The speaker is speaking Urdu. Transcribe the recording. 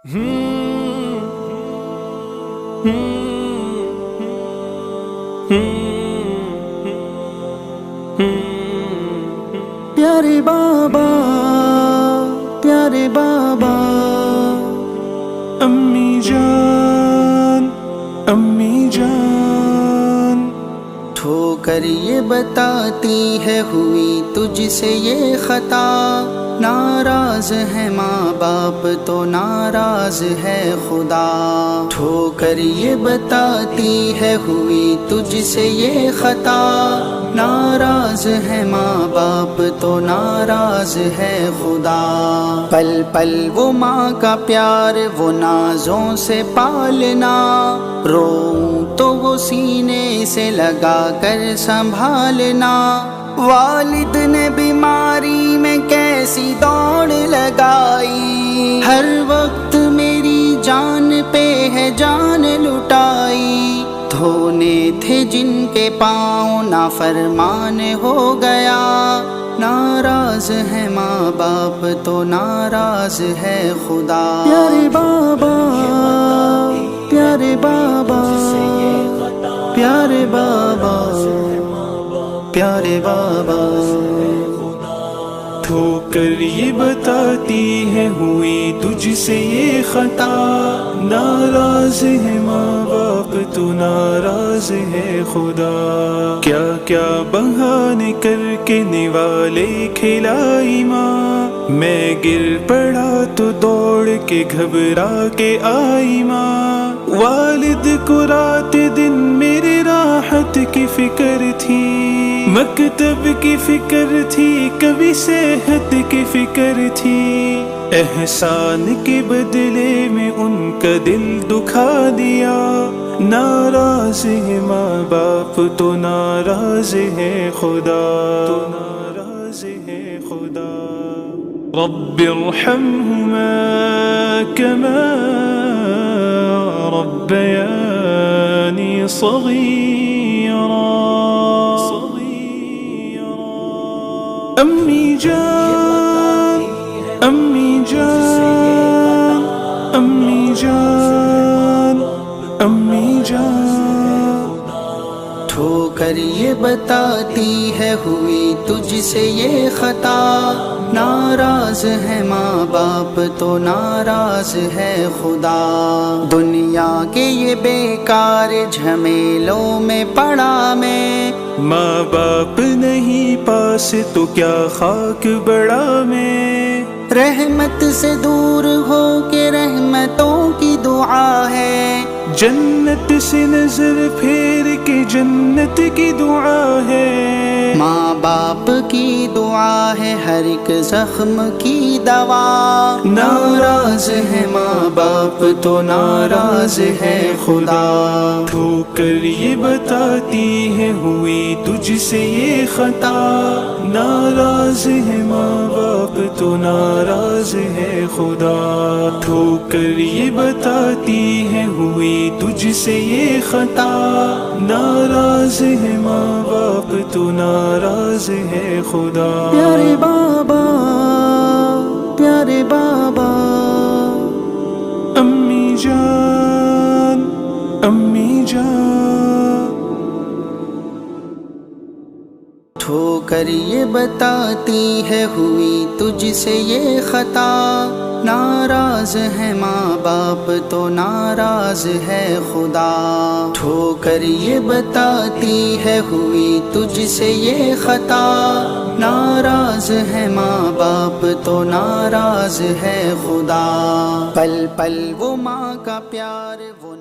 پیارے بابا، پیارے بابا، امی جان، امی جان، ٹھوکر یہ بتاتی ہے ہوئی تجھ سے یہ خطا، ناراض ہے ماں باپ تو ناراض ہے خدا۔ ٹھوکر یہ بتاتی ہے ہوئی تجھ سے یہ خطا، ناراض ہے ماں باپ تو ناراض ہے خدا۔ پل پل وہ ماں کا پیار وہ نازوں سے پالنا، روؤں تو وہ سینے سے لگا کر سنبھالنا۔ والد نے بیماری میں کیسی دوڑ لگائی، ہر وقت میری جان پہ ہے جان لٹائی۔ دھونے تھے جن کے پاؤں نافرمان ہو گیا، ناراض ہے ماں باپ تو ناراض ہے خدا۔ پیارے بابا، پیارے بابا، پیارے بابا، پیارے بابا، ٹھوکر یہ بتاتی ہے ہوئی تجھ سے یہ خطا، ناراض ہے ماں باپ تو ناراض ہے خدا۔ کیا کیا بہانے کر کے نوالے کھلائی ماں، میں گر پڑا تو دوڑ کے گھبرا کے آئی ماں۔ والد کو رات دن میرے راحت کی فکر تھی، مکتب کی فکر تھی، کبھی صحت کی فکر تھی۔ احسان کے بدلے میں ان کا دل دکھا دیا، ناراض ہے ماں باپ تو ناراض ہے خدا، تو ناراض ہے خدا۔ رب ارحمہما کما ربیانی صغیرا۔ امی جان، امی جان، امی جان، امی جان، ٹھوکر یہ بتاتی ہے ہوئی تجھ سے یہ خطا، ناراض ہے ماں باپ تو ناراض ہے خدا۔ دنیا کے یہ بیکار جھمیلوں میں پڑا میں، ماں باپ نہیں پاس تو کیا خاک بڑا میں۔ رحمت سے دور ہو کے رحمتوں کی دعا ہے، جنت سے نظر پھیر کے جنت کی دعا ہے۔ ماں باپ کی دعا ہے ہر ایک زخم کی دوا، ناراض ہے ماں باپ تو ناراض ہے خدا۔ ٹھوکر یہ بتاتی ہے ہوئی تجھ سے یہ خطا، ناراض ہے ماں باپ تو ناراض ہے خدا۔ ٹھوکر یہ بتاتی ہے ہوئی تجھ سے یہ خطا، ناراض ہے ماں باپ تو ناراض ہے خدا۔ پیارے بابا، پیارے بابا، امی جان، امی جان، ٹھوکر یہ بتاتی ہے ہوئی تجھ سے یہ خطا، ناراض ہے ماں باپ تو ناراض ہے خدا۔ ٹھوکر یہ بتاتی ہے ہوئی تجھ سے یہ خطا، ناراض ہے ماں باپ تو ناراض ہے خدا۔ پل پل وہ ماں کا پیار وہ